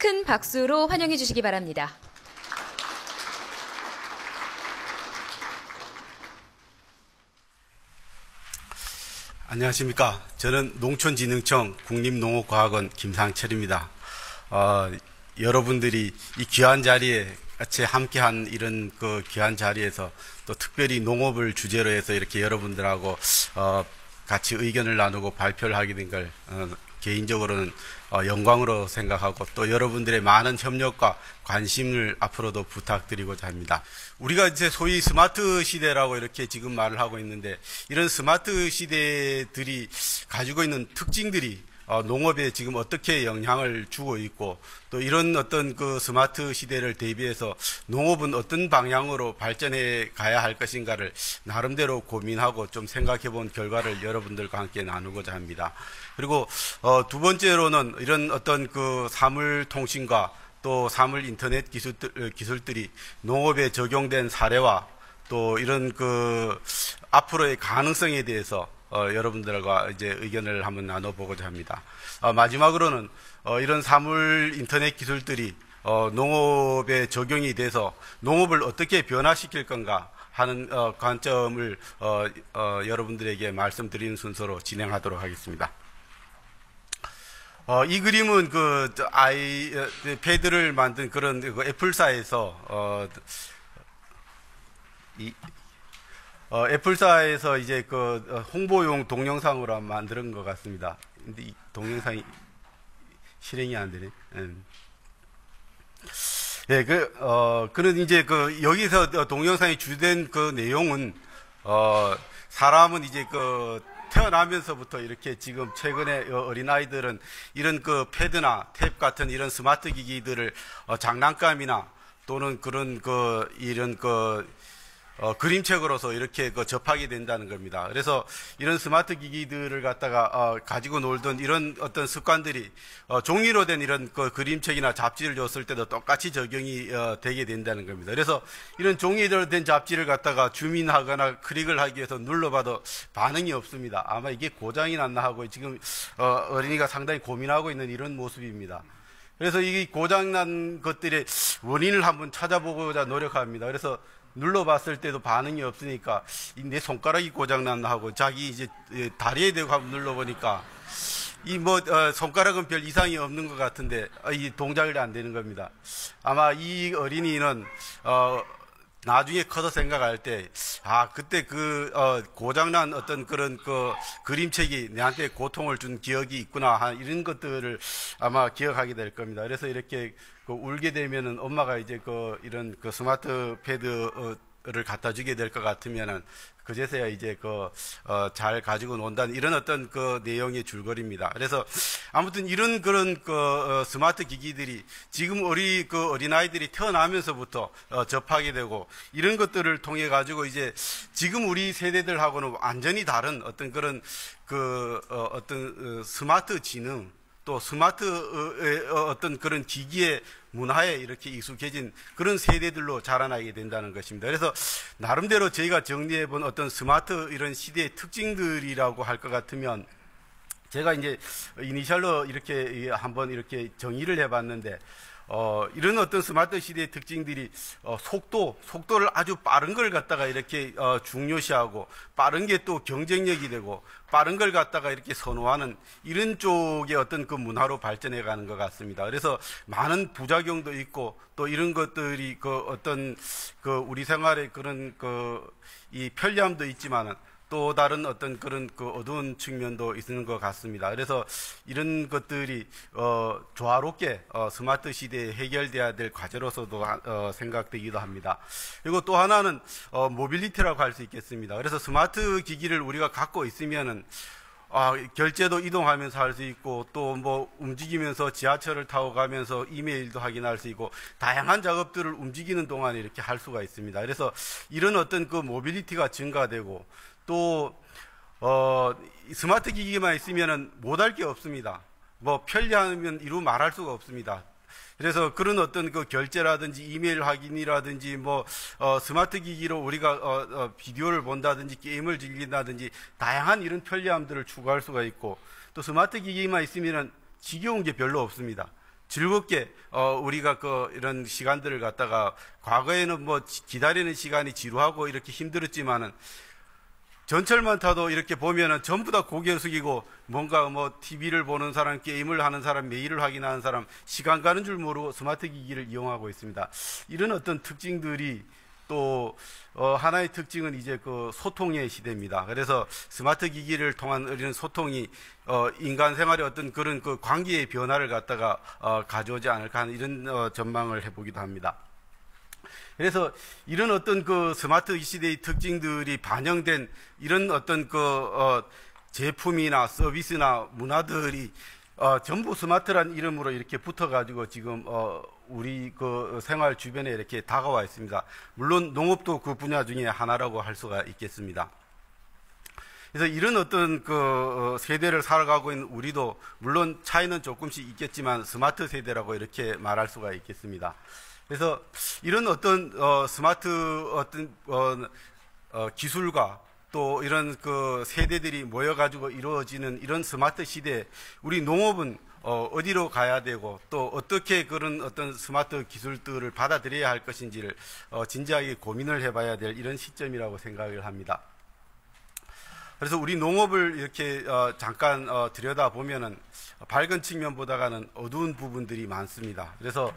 큰 박수로 환영해 주시기 바랍니다. 안녕하십니까. 저는 농촌진흥청 국립농업과학원 김상철입니다. 여러분들이 이 귀한 자리에 같이 함께한 이런 그 귀한 자리에서 또 특별히 농업을 주제로 해서 이렇게 여러분들하고 같이 의견을 나누고 발표를 하게 된 걸 개인적으로는 영광으로 생각하고 또 여러분들의 많은 협력과 관심을 앞으로도 부탁드리고자 합니다. 우리가 이제 소위 스마트 시대라고 이렇게 지금 말을 하고 있는데 이런 스마트 시대들이 가지고 있는 특징들이 농업에 지금 어떻게 영향을 주고 있고 또 이런 어떤 그 스마트 시대를 대비해서 농업은 어떤 방향으로 발전해 가야 할 것인가를 나름대로 고민하고 좀 생각해 본 결과를 여러분들과 함께 나누고자 합니다. 그리고 두 번째로는 이런 어떤 그 사물 통신과 또 사물 인터넷 기술들이 농업에 적용된 사례와 또 이런 그 앞으로의 가능성에 대해서 여러분들과 이제 의견을 한번 나눠보고자 합니다. 마지막으로는 이런 사물 인터넷 기술들이 농업에 적용이 돼서 농업을 어떻게 변화시킬 건가 하는 관점을 여러분들에게 말씀드리는 순서로 진행하도록 하겠습니다. 이 그림은 그 아이패드를 만든 그런 그 애플사에서 애플사에서 이제 그 홍보용 동영상으로 만든 것 같습니다. 근데 이 동영상이 실행이 안 되네. 예, 그는 이제 여기서 동영상이 주된 그 내용은, 사람은 이제 태어나면서부터 이렇게 지금 최근에 어린아이들은 이런 그 패드나 탭 같은 이런 스마트 기기들을 장난감이나 또는 그런 이런 그림책으로서 이렇게 접하게 된다는 겁니다. 그래서 이런 스마트 기기들을 갖다가 가지고 놀던 이런 어떤 습관들이 종이로 된 이런 그림책이나 잡지를 줬을 때도 똑같이 적용이 되게 된다는 겁니다. 그래서 이런 종이로 된 잡지를 갖다가 줌인하거나 클릭을 하기 위해서 눌러봐도 반응이 없습니다. 아마 이게 고장이 났나 하고 지금 어린이가 상당히 고민하고 있는 이런 모습입니다. 그래서 이 고장난 것들의 원인을 한번 찾아보고자 노력합니다. 그래서 눌러봤을 때도 반응이 없으니까 내 손가락이 고장났나 하고 자기 이제 다리에 대고 한번 눌러보니까 손가락은 별 이상이 없는 것 같은데 이 동작이 안 되는 겁니다. 아마 이 어린이는 나중에 커서 생각할 때, 그때 고장난 어떤 그런 그림책이 내한테 고통을 준 기억이 있구나, 이런 것들을 아마 기억하게 될 겁니다. 그래서 이렇게 울게 되면은 엄마가 이제 이런 스마트 패드를 갖다 주게 될 것 같으면은 그제서야 이제 잘 가지고 논다는 이런 어떤 내용의 줄거리입니다. 그래서 아무튼 이런 그런 스마트 기기들이 지금 우리 어린아이들이 태어나면서부터 접하게 되고 이런 것들을 통해 가지고 이제 지금 우리 세대들하고는 완전히 다른 어떤 그런 어떤 스마트 지능 또 스마트 어떤 그런 기기의 문화에 이렇게 익숙해진 그런 세대들로 자라나게 된다는 것입니다. 그래서 나름대로 저희가 정리해 본 어떤 스마트 이런 시대의 특징들이라고 할 것 같으면 제가 이제 이니셜로 이렇게 한번 이렇게 정의를 해 봤는데 이런 어떤 스마트 시대의 특징들이 속도를 아주 빠른 걸 갖다가 이렇게 중요시하고 빠른 게 또 경쟁력이 되고 빠른 걸 갖다가 이렇게 선호하는 이런 쪽의 어떤 그 문화로 발전해 가는 것 같습니다. 그래서 많은 부작용도 있고 또 이런 것들이 어떤 우리 생활의 그런 이 편리함도 있지만은 또 다른 어떤 그런 어두운 측면도 있는 것 같습니다. 그래서 이런 것들이 조화롭게 스마트 시대에 해결돼야 될 과제로서도 생각되기도 합니다. 그리고 또 하나는 모빌리티라고 할 수 있겠습니다. 그래서 스마트 기기를 우리가 갖고 있으면은 결제도 이동하면서 할 수 있고 또 움직이면서 지하철을 타고 가면서 이메일도 확인할 수 있고 다양한 작업들을 움직이는 동안에 이렇게 할 수가 있습니다. 그래서 이런 어떤 모빌리티가 증가되고 또 스마트 기기만 있으면은 못할 게 없습니다. 편리하면 이루 말할 수가 없습니다. 그래서 그런 어떤 결제라든지 이메일 확인이라든지 스마트 기기로 우리가 비디오를 본다든지 게임을 즐긴다든지 다양한 이런 편리함들을 추구할 수가 있고 또 스마트 기기만 있으면은 지겨운 게 별로 없습니다. 즐겁게 우리가 이런 시간들을 갖다가 과거에는 뭐 기다리는 시간이 지루하고 이렇게 힘들었지만은 전철만 타도 이렇게 보면은 전부 다 고개 숙이고 뭔가 뭐 TV를 보는 사람, 게임을 하는 사람, 메일을 확인하는 사람, 시간 가는 줄 모르고 스마트 기기를 이용하고 있습니다. 이런 어떤 특징들이 또 하나의 특징은 이제 그 소통의 시대입니다. 그래서 스마트 기기를 통한 이런 소통이 인간 생활의 어떤 그런 그 관계의 변화를 갖다가 가져오지 않을까 하는 이런 전망을 해보기도 합니다. 그래서 이런 어떤 그 스마트 시대의 특징들이 반영된 이런 어떤 그 제품이나 서비스나 문화들이 전부 스마트란 이름으로 이렇게 붙어가지고 지금 우리 그 생활 주변에 이렇게 다가와 있습니다. 물론 농업도 그 분야 중에 하나라고 할 수가 있겠습니다. 그래서 이런 어떤 그 세대를 살아가고 있는 우리도 물론 차이는 조금씩 있겠지만 스마트 세대라고 이렇게 말할 수가 있겠습니다. 그래서 이런 어떤 스마트 어떤 기술과 또 이런 그 세대들이 모여가지고 이루어지는 이런 스마트 시대에 우리 농업은 어디로 가야 되고 또 어떻게 그런 어떤 스마트 기술들을 받아들여야 할 것인지를 진지하게 고민을 해봐야 될 이런 시점이라고 생각을 합니다. 그래서 우리 농업을 이렇게 잠깐 들여다보면은 밝은 측면보다는 어두운 부분들이 많습니다. 그래서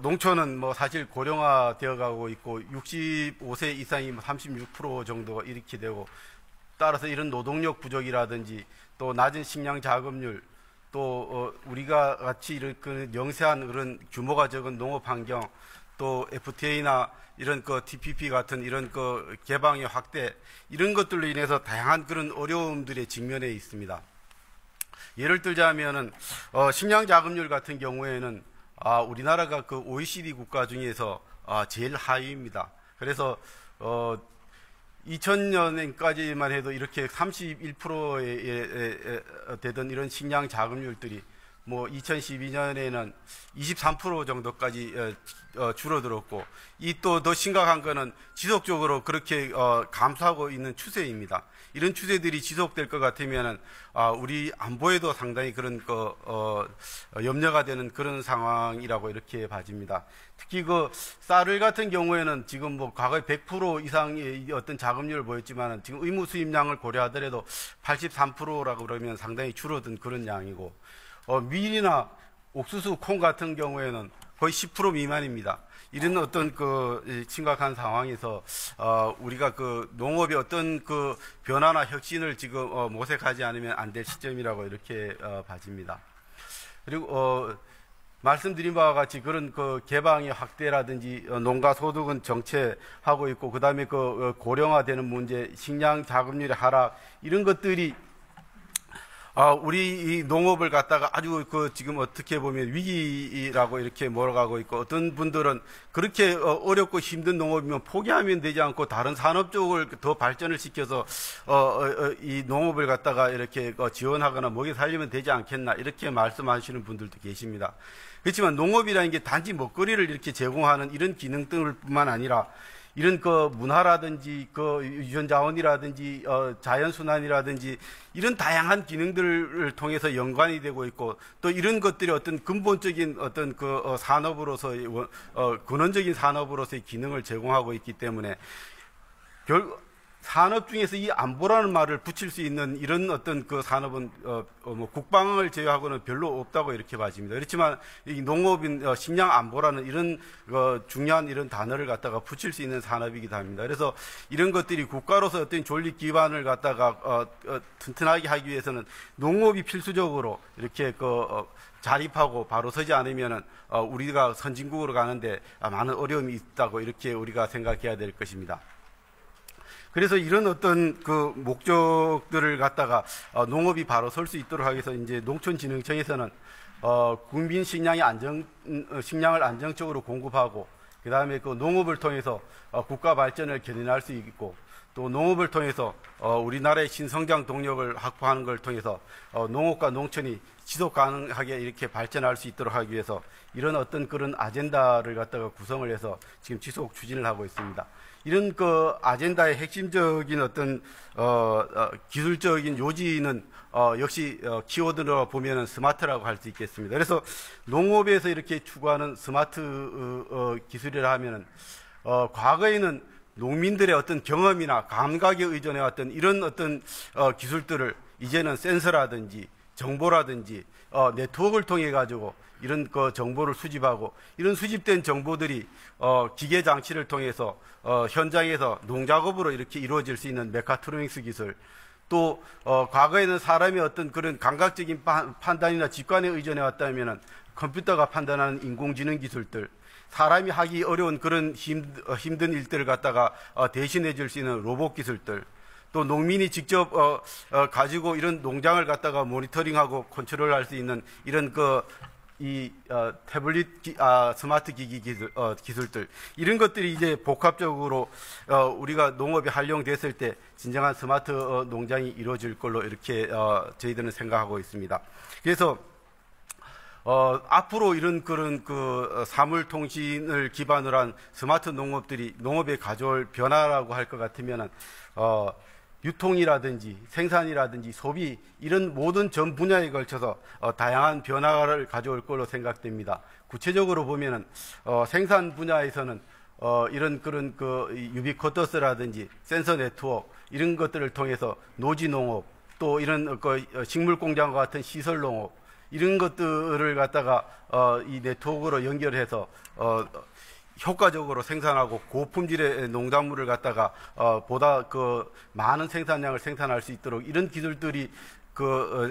농촌은 뭐 사실 고령화 되어 가고 있고 65세 이상이 36% 정도 이렇게 되고 따라서 이런 노동력 부족이라든지 또 낮은 식량 자급률 또 우리가 같이 이렇게 영세한 그런 규모가 적은 농업 환경 또 FTA나 이런 그 TPP 같은 이런 그 개방의 확대 이런 것들로 인해서 다양한 그런 어려움들에 직면해 있습니다. 예를 들자면은 식량 자급률 같은 경우에는 우리나라가 그 OECD 국가 중에서 제일 하위입니다. 그래서 2000년까지만 해도 이렇게 31%에 되던 이런 식량 자급률들이 뭐 2012년에는 23% 정도까지 줄어들었고 이 또 더 심각한 거는 지속적으로 그렇게 감소하고 있는 추세입니다. 이런 추세들이 지속될 것 같으면은 우리 안보에도 상당히 그런 염려가 되는 그런 상황이라고 이렇게 봐집니다. 특히 그 쌀을 같은 경우에는 지금 뭐 과거에 100% 이상의 어떤 자급률을 보였지만은 지금 의무 수입량을 고려하더라도 83%라고 그러면 상당히 줄어든 그런 양이고 밀이나 옥수수, 콩 같은 경우에는 거의 10% 미만입니다. 이런 어떤 그 심각한 상황에서 우리가 그 농업의 어떤 그 변화나 혁신을 지금 모색하지 않으면 안 될 시점이라고 이렇게 봐집니다. 그리고 말씀드린 바와 같이 그런 그 개방의 확대라든지 농가 소득은 정체하고 있고 그다음에 그 고령화되는 문제, 식량 자급률의 하락 이런 것들이 우리 이 농업을 갖다가 아주 지금 어떻게 보면 위기라고 이렇게 몰아가고 있고 어떤 분들은 그렇게 어렵고 힘든 농업이면 포기하면 되지 않고 다른 산업 쪽을 더 발전을 시켜서 이 농업을 갖다가 이렇게 지원하거나 먹여 살리면 되지 않겠나 이렇게 말씀하시는 분들도 계십니다. 그렇지만 농업이라는 게 단지 먹거리를 이렇게 제공하는 이런 기능들뿐만 아니라 이런 그 문화라든지 그 유전 자원이라든지 자연순환이라든지 이런 다양한 기능들을 통해서 연관이 되고 있고 또 이런 것들이 어떤 근본적인 어떤 그 산업으로서의 근원적인 산업으로서의 기능을 제공하고 있기 때문에 산업 중에서 이 안보라는 말을 붙일 수 있는 이런 어떤 그 산업은 뭐 국방을 제외하고는 별로 없다고 이렇게 봐집니다. 그렇지만 이 농업인 식량 안보라는 이런 중요한 이런 단어를 갖다가 붙일 수 있는 산업이기도 합니다. 그래서 이런 것들이 국가로서 어떤 존립 기반을 갖다가 튼튼하게 하기 위해서는 농업이 필수적으로 이렇게 자립하고 바로 서지 않으면은 우리가 선진국으로 가는데 많은 어려움이 있다고 이렇게 우리가 생각해야 될 것입니다. 그래서 이런 어떤 그 목적들을 갖다가 농업이 바로 설 수 있도록 하기 위해서 이제 농촌진흥청에서는 국민 식량을 안정적으로 공급하고 그 다음에 그 농업을 통해서 국가 발전을 견인할 수 있고 또 농업을 통해서 우리나라의 신성장 동력을 확보하는 걸 통해서 농업과 농촌이 지속 가능하게 이렇게 발전할 수 있도록 하기 위해서 이런 어떤 그런 아젠다를 갖다가 구성을 해서 지금 지속 추진을 하고 있습니다. 이런 그 아젠다의 핵심적인 어떤 기술적인 요지는 역시 키워드로 보면은 스마트라고 할 수 있겠습니다. 그래서 농업에서 이렇게 추구하는 스마트 기술이라 하면은 과거에는 농민들의 어떤 경험이나 감각에 의존해 왔던 이런 어떤 기술들을 이제는 센서라든지 정보라든지 네트워크를 통해 가지고 이런 그 정보를 수집하고 이런 수집된 정보들이 기계 장치를 통해서 현장에서 농작업으로 이렇게 이루어질 수 있는 메카트로닉스 기술, 또 과거에는 사람의 어떤 그런 감각적인 판단이나 직관에 의존해 왔다면은 컴퓨터가 판단하는 인공지능 기술들, 사람이 하기 어려운 그런 힘든 일들을 갖다가 대신해 줄 수 있는 로봇 기술들, 또 농민이 직접 가지고 이런 농장을 갖다가 모니터링하고 컨트롤할 수 있는 이런 태블릿 스마트 기기 기술들, 이런 것들이 이제 복합적으로 우리가 농업에 활용됐을 때 진정한 스마트 농장이 이루어질 걸로 이렇게 저희들은 생각하고 있습니다. 그래서 앞으로 이런 그런 사물 통신을 기반으로 한 스마트 농업들이 농업에 가져올 변화라고 할 것 같으면은 유통이라든지 생산이라든지 소비, 이런 모든 전 분야에 걸쳐서 다양한 변화를 가져올 걸로 생각됩니다. 구체적으로 보면은 생산 분야에서는 이런 그런 유비쿼터스라든지 센서 네트워크, 이런 것들을 통해서 노지 농업, 또 이런 식물 공장과 같은 시설 농업, 이런 것들을 갖다가 이 네트워크로 연결해서 효과적으로 생산하고 고품질의 농작물을 갖다가 보다 많은 생산량을 생산할 수 있도록 이런 기술들이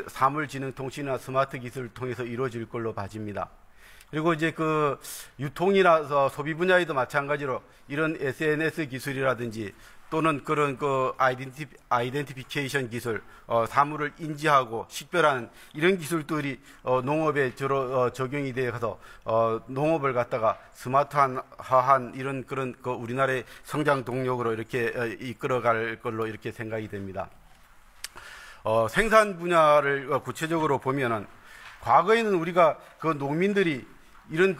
사물지능통신이나 스마트 기술을 통해서 이루어질 걸로 봐집니다. 그리고 이제 유통이나 소비 분야에도 마찬가지로 이런 SNS 기술이라든지 또는 그런 아이덴티피케이션 기술, 사물을 인지하고 식별하는 이런 기술들이 농업에 주로 적용이 되어서 농업을 갖다가 스마트화한 이런 그런 우리나라의 성장 동력으로 이렇게 이끌어갈 걸로 이렇게 생각이 됩니다. 생산 분야를 구체적으로 보면은 과거에는 우리가 농민들이 이런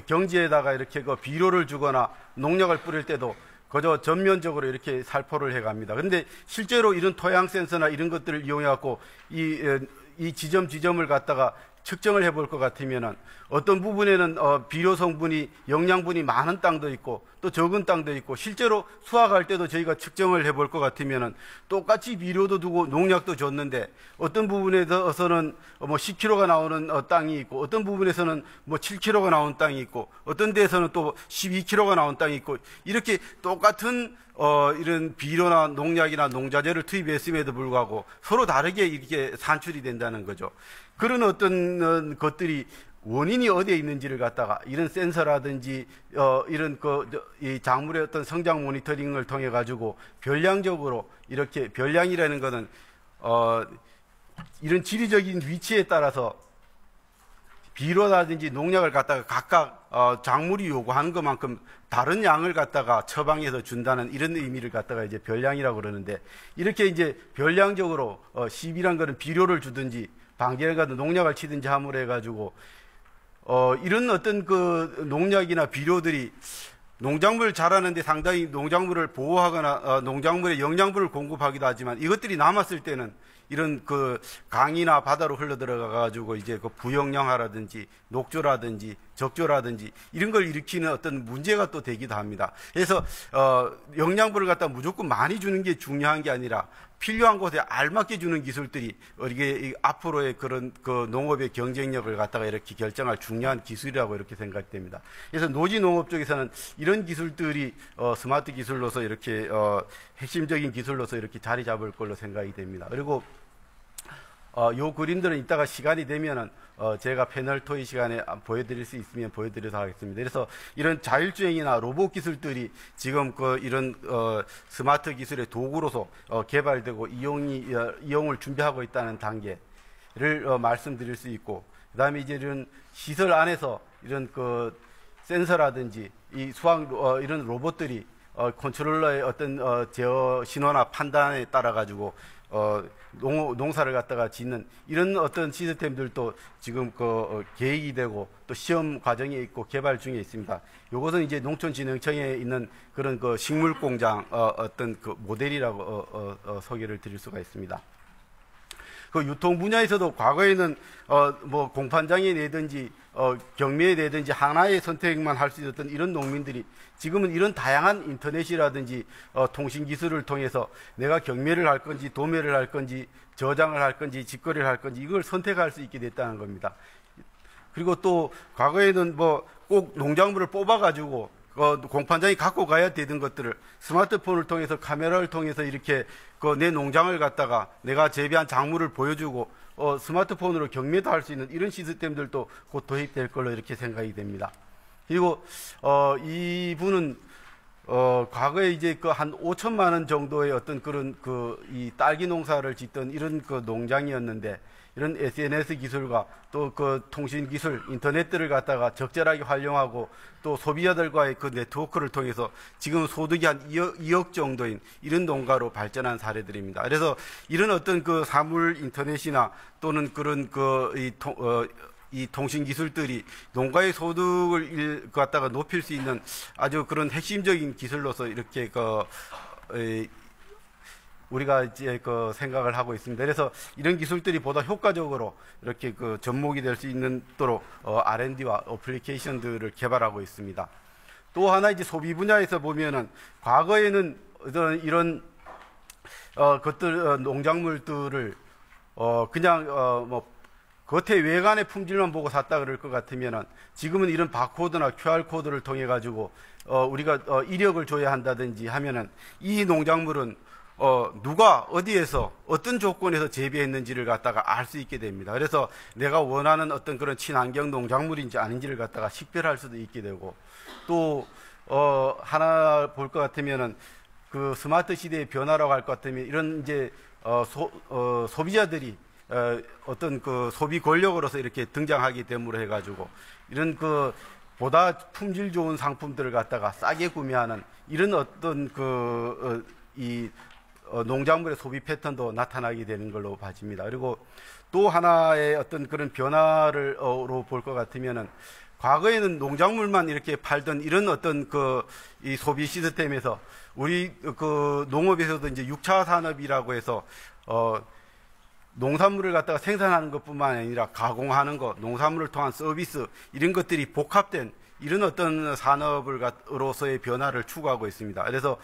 경지에다가 이렇게 비료를 주거나 농약을 뿌릴 때도 그저 전면적으로 이렇게 살포를 해갑니다. 그런데 실제로 이런 토양 센서나 이런 것들을 이용해갖고 이 지점을 갖다가 측정을 해볼 것 같으면은 어떤 부분에는 비료 성분이 영양분이 많은 땅도 있고 또 적은 땅도 있고, 실제로 수확할 때도 저희가 측정을 해볼 것 같으면은 똑같이 비료도 두고 농약도 줬는데 어떤 부분에서는 10kg가 나오는 땅이 있고 어떤 부분에서는 7kg가 나오는 땅이 있고 어떤 데에서는 또 12kg가 나오는 땅이 있고, 이렇게 똑같은 이런 비료나 농약이나 농자재를 투입했음에도 불구하고 서로 다르게 이렇게 산출이 된다는 거죠. 그런 어떤 것들이 원인이 어디에 있는지를 갖다가 이런 센서라든지 이런 이 작물의 어떤 성장 모니터링을 통해 가지고 변량적으로, 이렇게 변량이라는 거는 이런 지리적인 위치에 따라서 비료라든지 농약을 갖다가 각각 작물이 요구하는 것만큼 다른 양을 갖다가 처방해서 준다는 이런 의미를 갖다가 이제 변량이라고 그러는데, 이렇게 이제 변량적으로 시비란 거는 비료를 주든지 방제를 가든 농약을 치든지 함으로 해가지고 이런 어떤 농약이나 비료들이 농작물을 자라는데 상당히 농작물을 보호하거나 농작물에 영양분을 공급하기도 하지만, 이것들이 남았을 때는 이런 강이나 바다로 흘러 들어가 가지고 이제 부영양화라든지 녹조라든지 적조라든지 이런 걸 일으키는 어떤 문제가 또 되기도 합니다. 그래서 영양분을 갖다 무조건 많이 주는 게 중요한 게 아니라 필요한 곳에 알맞게 주는 기술들이 이게 앞으로의 그런 농업의 경쟁력을 갖다가 이렇게 결정할 중요한 기술이라고 이렇게 생각됩니다. 그래서 노지 농업 쪽에서는 이런 기술들이 스마트 기술로서 이렇게 핵심적인 기술로서 이렇게 자리 잡을 걸로 생각이 됩니다. 그리고 요 그림들은 이따가 시간이 되면은 제가 패널 토의 시간에 보여드릴 수 있으면 보여드리도록 하겠습니다. 그래서 이런 자율주행이나 로봇 기술들이 지금 이런 스마트 기술의 도구로서 개발되고 이용을 준비하고 있다는 단계를 말씀드릴 수 있고, 그다음에 이제 이런 시설 안에서 이런 센서라든지 이런 로봇들이 컨트롤러의 어떤 제어 신호나 판단에 따라 가지고 농사를 갖다가 짓는 이런 어떤 시스템들도 지금 계획이 되고 또 시험 과정에 있고 개발 중에 있습니다. 이것은 이제 농촌진흥청에 있는 그런 식물 공장 어떤 모델이라고 소개를 드릴 수가 있습니다. 그 유통 분야에서도 과거에는 뭐 공판장에 내든지 경매에 내든지 하나의 선택만 할 수 있었던 이런 농민들이 지금은 이런 다양한 인터넷이라든지 통신 기술을 통해서 내가 경매를 할 건지 도매를 할 건지 저장을 할 건지 직거래를 할 건지 이걸 선택할 수 있게 됐다는 겁니다. 그리고 또 과거에는 뭐 꼭 농작물을 뽑아가지고 공판장에 갖고 가야 되던 것들을 스마트폰을 통해서 카메라를 통해서 이렇게 내 농장을 갖다가 내가 재배한 작물을 보여주고 스마트폰으로 경매도 할 수 있는 이런 시스템들도 곧 도입될 걸로 이렇게 생각이 됩니다. 그리고 이분은 과거에 이제 한 5천만 원 정도의 어떤 그런 이 딸기 농사를 짓던 이런 농장이었는데 이런 SNS 기술과 또 통신 기술, 인터넷들을 갖다가 적절하게 활용하고 또 소비자들과의 네트워크를 통해서 지금 소득이 한 2억 정도인 이런 농가로 발전한 사례들입니다. 그래서 이런 어떤 사물 인터넷이나 또는 그런 이 통신 기술들이 농가의 소득을 갖다가 높일 수 있는 아주 그런 핵심적인 기술로서 이렇게 우리가 이제 생각을 하고 있습니다. 그래서 이런 기술들이 보다 효과적으로 이렇게 접목이 될 수 있도록 R&D와 어플리케이션들을 개발하고 있습니다. 또 하나 이제 소비 분야에서 보면은 과거에는 이런 농작물들을 그냥 뭐 겉에 외관의 품질만 보고 샀다 그럴 것 같으면은 지금은 이런 바코드나 QR 코드를 통해 가지고 우리가 이력을 줘야 한다든지 하면은 이 농작물은 누가 어디에서 어떤 조건에서 재배했는지를 갖다가 알 수 있게 됩니다. 그래서 내가 원하는 어떤 그런 친환경 농작물인지 아닌지를 갖다가 식별할 수도 있게 되고 또 하나 볼 것 같으면은 스마트 시대의 변화라고 할 것 같으면 이런 이제 소비자들이 어떤 소비 권력으로서 이렇게 등장하기 때문에 해가지고 이런 보다 품질 좋은 상품들을 갖다가 싸게 구매하는 이런 어떤 이 농작물의 소비 패턴도 나타나게 되는 걸로 봐집니다. 그리고 또 하나의 어떤 그런 변화로 볼 것 같으면은 과거에는 농작물만 이렇게 팔던 이런 어떤 이 소비 시스템에서 우리 농업에서도 이제 6차 산업이라고 해서 농산물을 갖다가 생산하는 것뿐만 아니라 가공하는 것, 농산물을 통한 서비스 이런 것들이 복합된 이런 어떤 산업으로서의 변화를 추구하고 있습니다. 그래서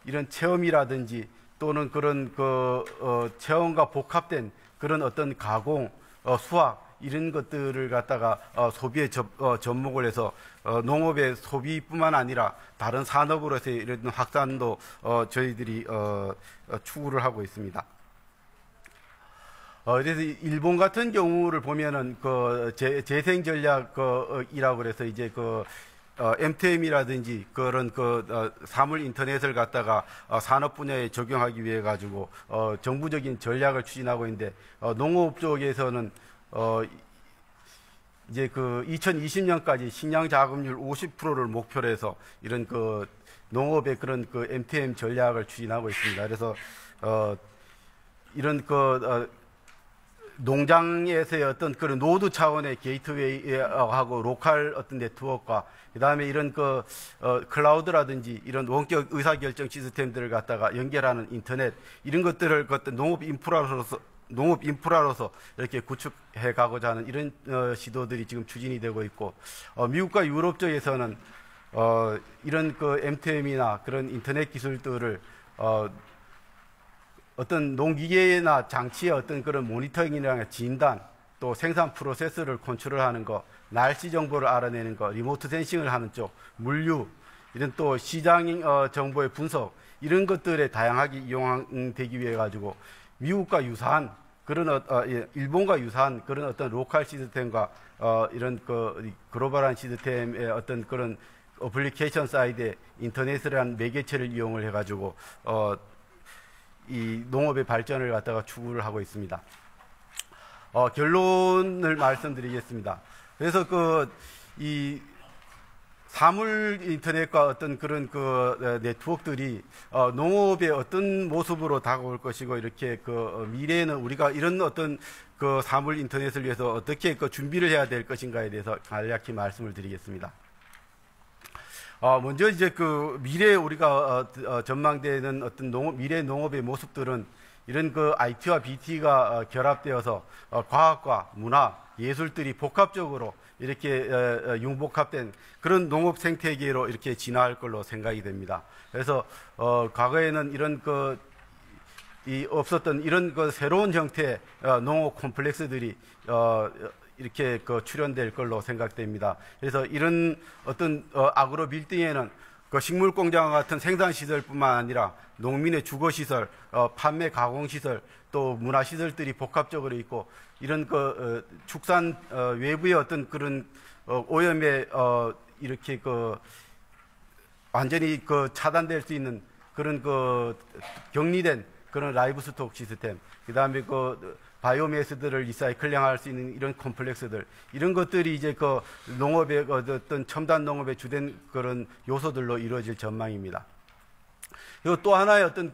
이런 체험이라든지 또는 그런 체험과 복합된 그런 어떤 가공, 수확 이런 것들을 갖다가 소비에 접목을 해서 농업의 소비뿐만 아니라 다른 산업으로서의 이런 확산도 저희들이 추구를 하고 있습니다. 그래서 일본 같은 경우를 보면은 재생 전략이라고 그래서 이제 MTM이라든지 그런 사물 인터넷을 갖다가 산업 분야에 적용하기 위해 가지고 정부적인 전략을 추진하고 있는데 농업 쪽에서는 이제 2020년까지 식량 자급률 50%를 목표로 해서 이런 농업의 그런 MTM 전략을 추진하고 있습니다. 그래서 이런 농장에서의 어떤 그런 노드 차원의 게이트웨이하고 로컬 어떤 네트워크와 그 다음에 이런 클라우드라든지 이런 원격 의사결정 시스템들을 갖다가 연결하는 인터넷 이런 것들을 농업 인프라로서 이렇게 구축해 가고자 하는 이런 시도들이 지금 추진이 되고 있고 미국과 유럽 쪽에서는 이런 MTM이나 그런 인터넷 기술들을 어떤 농기계나 장치의 어떤 그런 모니터링이나 진단, 또 생산 프로세스를 컨트롤하는 거, 날씨 정보를 알아내는 거, 리모트 센싱을 하는 쪽, 물류, 이런 또 시장 정보의 분석, 이런 것들에 다양하게 이용되기 위해 가지고 미국과 유사한 그런 일본과 유사한 그런 어떤 로컬 시스템과 이런 글로벌한 시스템의 어떤 그런 어플리케이션 사이드에 인터넷이라는 매개체를 이용을 해 가지고 이 농업의 발전을 갖다가 추구를 하고 있습니다. 결론을 말씀드리겠습니다. 그래서 이 사물 인터넷과 어떤 그런 그 네트워크들이 농업의 어떤 모습으로 다가올 것이고 이렇게 그 미래에는 우리가 이런 어떤 그 사물 인터넷을 위해서 어떻게 그 준비를 해야 될 것인가에 대해서 간략히 말씀을 드리겠습니다. 먼저 이제 그 미래에 우리가 전망되는 어떤 미래 농업의 모습들은 이런 그 IT와 BT가 결합되어서 과학과 문화, 예술들이 복합적으로 이렇게 융복합된 그런 농업 생태계로 이렇게 진화할 걸로 생각이 됩니다. 그래서 과거에는 이런 없었던 이런 새로운 형태의 농업 콤플렉스들이 이렇게 출현될 걸로 생각됩니다. 그래서 이런 어떤 아그로 빌딩에는 식물 공장과 같은 생산 시설뿐만 아니라 농민의 주거 시설, 판매 가공 시설, 또 문화 시설들이 복합적으로 있고 이런 축산 외부의 어떤 그런 오염에 이렇게 완전히 차단될 수 있는 그런 격리된 그런 라이브 스톡 시스템, 그다음에 바이오매스들을 리사이클링할 수 있는 이런 콤플렉스들, 이런 것들이 이제 농업의 어떤 첨단 농업의 주된 그런 요소들로 이루어질 전망입니다. 그리고 또 하나의 어떤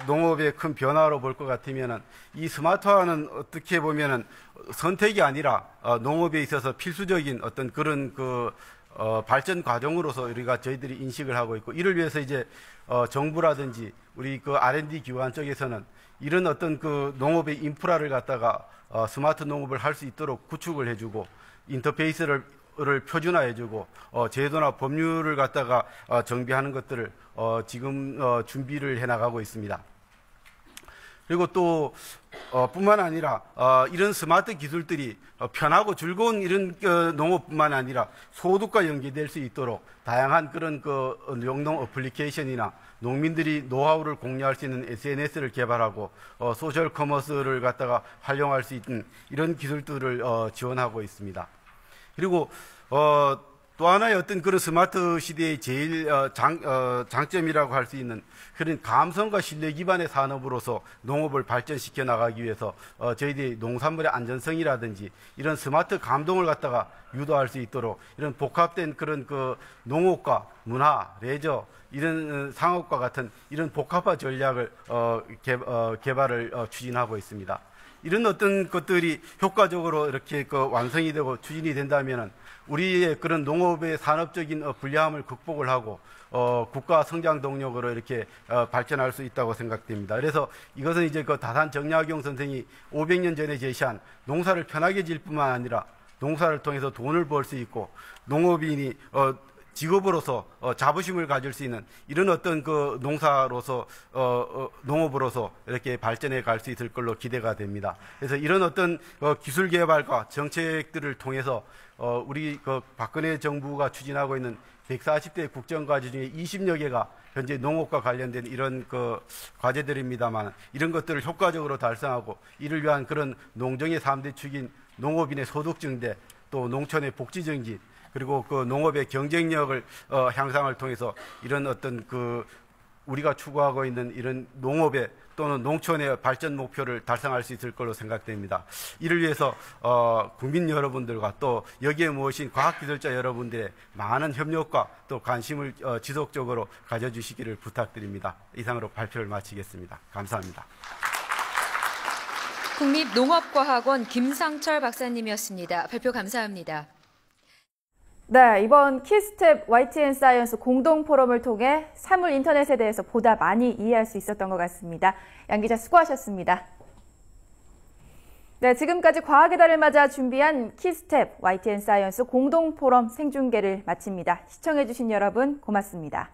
농업의 큰 변화로 볼 것 같으면은 이 스마트화는 어떻게 보면은 선택이 아니라 농업에 있어서 필수적인 어떤 그런 발전 과정으로서 우리가 저희들이 인식을 하고 있고, 이를 위해서 이제 정부라든지 우리 R&D 기관 쪽에서는 이런 어떤 농업의 인프라를 갖다가 스마트 농업을 할 수 있도록 구축을 해주고 인터페이스를 표준화해주고 제도나 법률을 갖다가 정비하는 것들을 지금 준비를 해나가고 있습니다. 그리고 또 뿐만 아니라 이런 스마트 기술들이 편하고 즐거운 이런 농업뿐만 아니라 소득과 연계될 수 있도록 다양한 그런 영농 어플리케이션이나 농민들이 노하우를 공유할 수 있는 SNS를 개발하고 소셜 커머스를 갖다가 활용할 수 있는 이런 기술들을 지원하고 있습니다. 그리고 또 하나의 어떤 그런 스마트 시대의 제일 장점이라고 할 수 있는 그런 감성과 신뢰 기반의 산업으로서 농업을 발전시켜 나가기 위해서 저희들이 농산물의 안전성이라든지 이런 스마트 감동을 갖다가 유도할 수 있도록 이런 복합된 그런 농업과 문화, 레저, 이런 상업과 같은 이런 복합화 전략을 개발을 추진하고 있습니다. 이런 어떤 것들이 효과적으로 이렇게 완성이 되고 추진이 된다면은 우리의 그런 농업의 산업적인 불리함을 극복을 하고 국가 성장 동력으로 이렇게 발전할 수 있다고 생각됩니다. 그래서 이것은 이제 다산 정약용 선생이 500년 전에 제시한 농사를 편하게 질 뿐만 아니라 농사를 통해서 돈을 벌 수 있고 농업인이 직업으로서 자부심을 가질 수 있는 이런 어떤 농사로서 농업으로서 이렇게 발전해 갈 수 있을 걸로 기대가 됩니다. 그래서 이런 어떤 기술 개발과 정책들을 통해서 우리 박근혜 정부가 추진하고 있는 140대 국정과제 중에 20여 개가 현재 농업과 관련된 이런 과제들입니다만, 이런 것들을 효과적으로 달성하고 이를 위한 그런 농정의 3대 축인 농업인의 소득 증대, 또 농촌의 복지 증진, 그리고 농업의 경쟁력을 향상을 통해서 이런 어떤 우리가 추구하고 있는 이런 농업의 또는 농촌의 발전 목표를 달성할 수 있을 걸로 생각됩니다. 이를 위해서 국민 여러분들과 또 여기에 모이신 과학기술자 여러분들의 많은 협력과 또 관심을 지속적으로 가져주시기를 부탁드립니다. 이상으로 발표를 마치겠습니다. 감사합니다. 국립농업과학원 김상철 박사님이었습니다. 발표 감사합니다. 네, 이번 키스텝 YTN 사이언스 공동 포럼을 통해 사물 인터넷에 대해서 보다 많이 이해할 수 있었던 것 같습니다. 양 기자 수고하셨습니다. 네, 지금까지 과학의 달을 맞아 준비한 키스텝 YTN 사이언스 공동 포럼 생중계를 마칩니다. 시청해주신 여러분 고맙습니다.